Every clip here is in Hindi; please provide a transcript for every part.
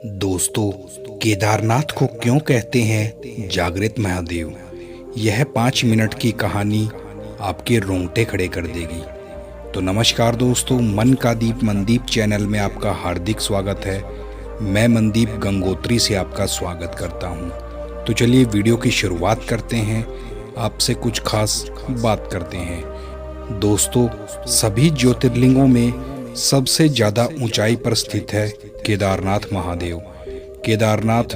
दोस्तों, केदारनाथ को क्यों कहते हैं जागृत महादेव? यह 5 मिनट की कहानी आपके रोंगटे खड़े कर देगी। तो नमस्कार दोस्तों, मन का दीप मनदीप चैनल में आपका हार्दिक स्वागत है। मैं मनदीप गंगोत्री से आपका स्वागत करता हूं। तो चलिए वीडियो की शुरुआत करते हैं, आपसे कुछ खास बात करते हैं। दोस्तों, सभी ज्योतिर्लिंगों में सबसे ज़्यादा ऊंचाई पर स्थित है केदारनाथ महादेव। केदारनाथ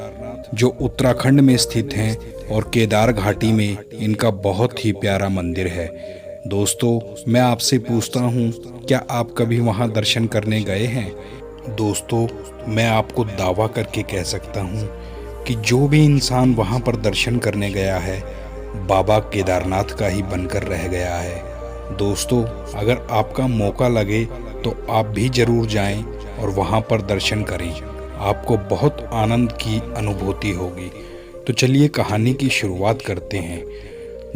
जो उत्तराखंड में स्थित हैं और केदार घाटी में इनका बहुत ही प्यारा मंदिर है। दोस्तों, मैं आपसे पूछता हूँ, क्या आप कभी वहाँ दर्शन करने गए हैं? दोस्तों, मैं आपको दावा करके कह सकता हूँ कि जो भी इंसान वहाँ पर दर्शन करने गया है, बाबा केदारनाथ का ही बनकर रह गया है। दोस्तों, अगर आपका मौका लगे तो आप भी ज़रूर जाएं और वहाँ पर दर्शन करें। आपको बहुत आनंद की अनुभूति होगी। तो चलिए कहानी की शुरुआत करते हैं।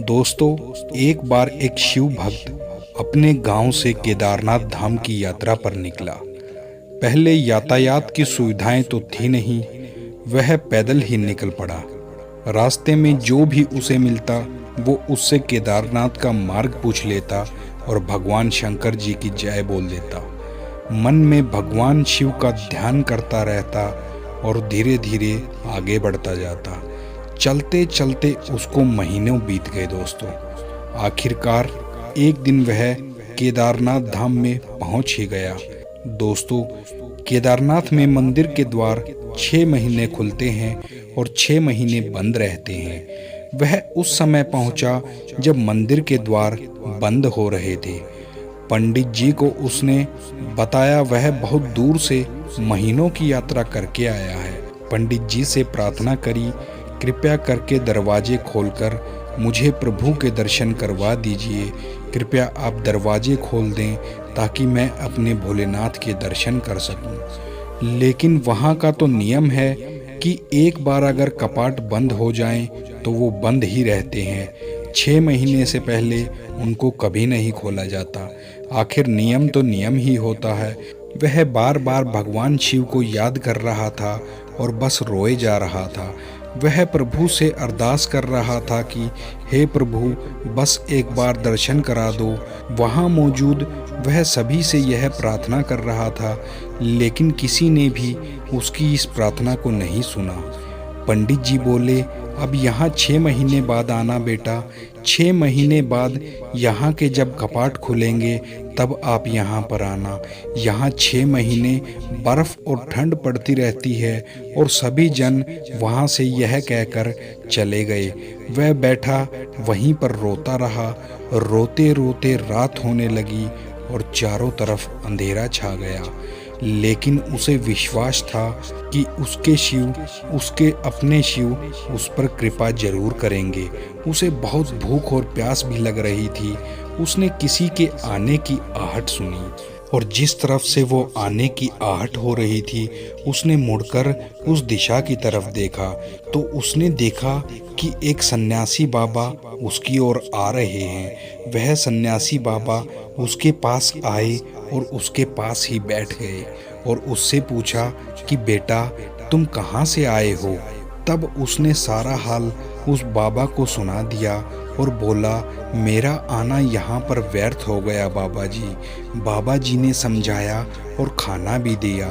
दोस्तों, एक बार एक शिव भक्त अपने गांव से केदारनाथ धाम की यात्रा पर निकला। पहले यातायात की सुविधाएं तो थी नहीं, वह पैदल ही निकल पड़ा। रास्ते में जो भी उसे मिलता वो उससे केदारनाथ का मार्ग पूछ लेता और भगवान शंकर जी की जय बोल देता। मन में भगवान शिव का ध्यान करता रहता और धीरे धीरे आगे बढ़ता जाता। चलते चलते उसको महीनों बीत गए। दोस्तों, आखिरकार एक दिन वह केदारनाथ धाम में पहुंच ही गया। दोस्तों, केदारनाथ में मंदिर के द्वार 6 महीने खुलते हैं और 6 महीने बंद रहते हैं। वह उस समय पहुंचा जब मंदिर के द्वार बंद हो रहे थे। पंडित जी को उसने बताया वह बहुत दूर से महीनों की यात्रा करके आया है। पंडित जी से प्रार्थना करी, कृपया करके दरवाजे खोलकर मुझे प्रभु के दर्शन करवा दीजिए। कृपया आप दरवाजे खोल दें ताकि मैं अपने भोलेनाथ के दर्शन कर सकूं। लेकिन वहाँ का तो नियम है कि एक बार अगर कपाट बंद हो जाएं तो वो बंद ही रहते हैं। 6 महीने से पहले उनको कभी नहीं खोला जाता। आखिर नियम तो नियम ही होता है। वह बार बार भगवान शिव को याद कर रहा था और बस रोए जा रहा था। वह प्रभु से अरदास कर रहा था कि हे प्रभु, बस एक बार दर्शन करा दो। वहाँ मौजूद वह सभी से यह प्रार्थना कर रहा था, लेकिन किसी ने भी उसकी इस प्रार्थना को नहीं सुना। पंडित जी बोले, अब यहाँ 6 महीने बाद आना बेटा। 6 महीने बाद यहाँ के जब कपाट खुलेंगे तब आप यहाँ पर आना। यहाँ 6 महीने बर्फ़ और ठंड पड़ती रहती है। और सभी जन वहाँ से यह कहकर चले गए। वह बैठा वहीं पर रोता रहा। रोते रोते रात होने लगी और चारों तरफ अंधेरा छा गया। लेकिन उसे विश्वास था कि उसके शिव, उसके अपने शिव उस पर कृपा जरूर करेंगे। उसे बहुत भूख और प्यास भी लग रही थी। उसने किसी के आने की आहट सुनी और जिस तरफ से वो आने की आहट हो रही थी, उसने मुड़कर उस दिशा की तरफ देखा तो उसने देखा कि एक सन्यासी बाबा उसकी ओर आ रहे हैं। वह सन्यासी बाबा उसके पास आए और उसके पास ही बैठ गए और उससे पूछा कि बेटा, तुम कहाँ से आए हो? तब उसने सारा हाल उस बाबा को सुना दिया और बोला, मेरा आना यहाँ पर व्यर्थ हो गया बाबा जी। बाबा जी ने समझाया और खाना भी दिया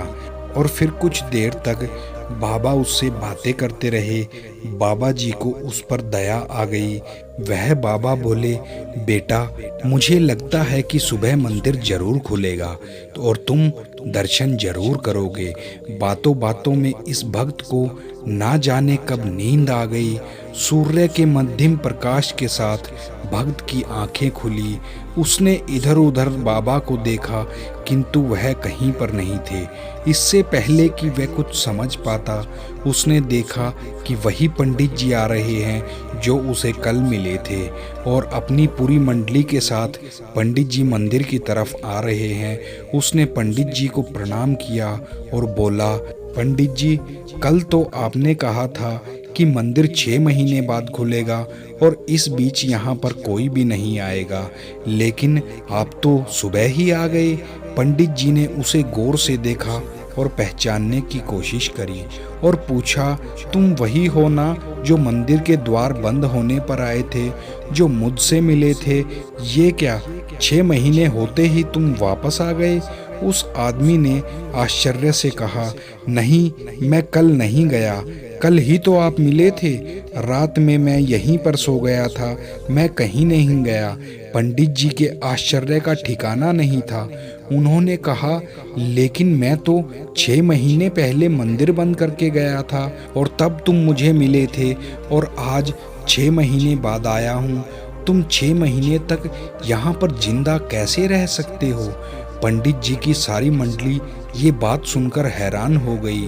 और फिर कुछ देर तक बाबा उससे बातें करते रहे। बाबा जी को उस पर दया आ गई। वह बाबा बोले, बेटा, मुझे लगता है कि सुबह मंदिर जरूर खुलेगा तो और तुम दर्शन जरूर करोगे। बातों बातों में इस भक्त को ना जाने कब नींद आ गई। सूर्य के मध्यम प्रकाश के साथ भक्त की आंखें खुली। उसने इधर उधर बाबा को देखा, किंतु वह कहीं पर नहीं थे। इससे पहले कि वह कुछ समझ पाता, उसने देखा कि वही पंडित जी आ रहे हैं जो उसे कल मिले थे और अपनी पूरी मंडली के साथ पंडित जी मंदिर की तरफ आ रहे हैं। उसने पंडित जी को प्रणाम किया और बोला, पंडित जी, कल तो आपने कहा था कि मंदिर 6 महीने बाद खुलेगा और इस बीच यहाँ पर कोई भी नहीं आएगा, लेकिन आप तो सुबह ही आ गए। पंडित जी ने उसे गौर से देखा और पहचानने की कोशिश करी और पूछा, तुम वही हो ना जो मंदिर के द्वार बंद होने पर आए थे, जो मुझसे मिले थे? ये क्या 6 महीने होते ही तुम वापस आ गए? उस आदमी ने आश्चर्य से कहा, नहीं, मैं कल नहीं गया, कल ही तो आप मिले थे। रात में मैं यहीं पर सो गया था, मैं कहीं नहीं गया। पंडित जी के आश्चर्य का ठिकाना नहीं था। उन्होंने कहा, लेकिन मैं तो 6 महीने पहले मंदिर बंद करके गया था और तब तुम मुझे मिले थे, और आज 6 महीने बाद आया हूँ। तुम 6 महीने तक यहाँ पर जिंदा कैसे रह सकते हो? पंडित जी की सारी मंडली ये बात सुनकर हैरान हो गई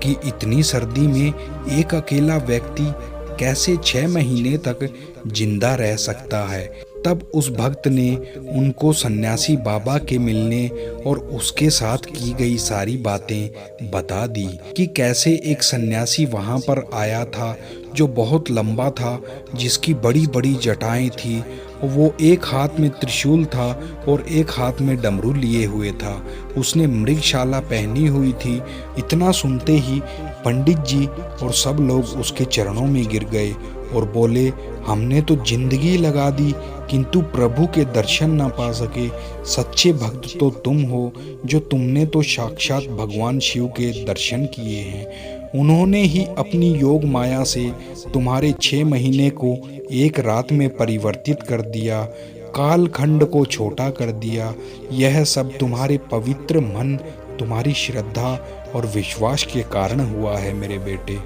कि इतनी सर्दी में एक अकेला व्यक्ति कैसे 6 महीने तक जिंदा रह सकता है। तब उस भक्त ने उनको सन्यासी बाबा के मिलने और उसके साथ की गई सारी बातें बता दी कि कैसे एक सन्यासी वहाँ पर आया था जो बहुत लंबा था, जिसकी बड़ी बड़ी जटाएं थी। वो एक हाथ में त्रिशूल था और एक हाथ में डमरू लिए हुए था। उसने मृगशाला पहनी हुई थी। इतना सुनते ही पंडित जी और सब लोग उसके चरणों में गिर गए और बोले, हमने तो जिंदगी लगा दी किंतु प्रभु के दर्शन ना पा सके। सच्चे भक्त तो तुम हो, जो तुमने तो साक्षात भगवान शिव के दर्शन किए हैं। उन्होंने ही अपनी योग माया से तुम्हारे 6 महीने को एक रात में परिवर्तित कर दिया, कालखंड को छोटा कर दिया। यह सब तुम्हारे पवित्र मन, तुम्हारी श्रद्धा और विश्वास के कारण हुआ है मेरे बेटे।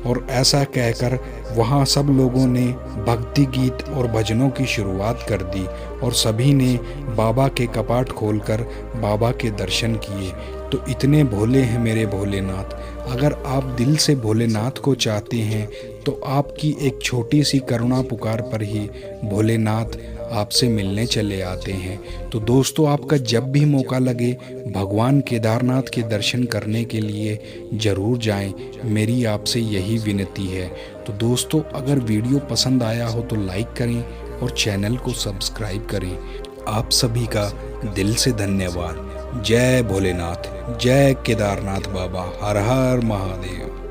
और ऐसा कहकर वहाँ सब लोगों ने भक्ति गीत और भजनों की शुरुआत कर दी और सभी ने बाबा के कपाट खोलकर बाबा के दर्शन किए। तो इतने भोले हैं मेरे भोलेनाथ। अगर आप दिल से भोलेनाथ को चाहते हैं तो आपकी एक छोटी सी करुणा पुकार पर ही भोलेनाथ आपसे मिलने चले आते हैं। तो दोस्तों, आपका जब भी मौका लगे भगवान केदारनाथ के दर्शन करने के लिए ज़रूर जाएं। मेरी आपसे यही विनती है। तो दोस्तों, अगर वीडियो पसंद आया हो तो लाइक करें और चैनल को सब्सक्राइब करें। आप सभी का दिल से धन्यवाद। जय भोलेनाथ, जय केदारनाथ बाबा, हर हर महादेव।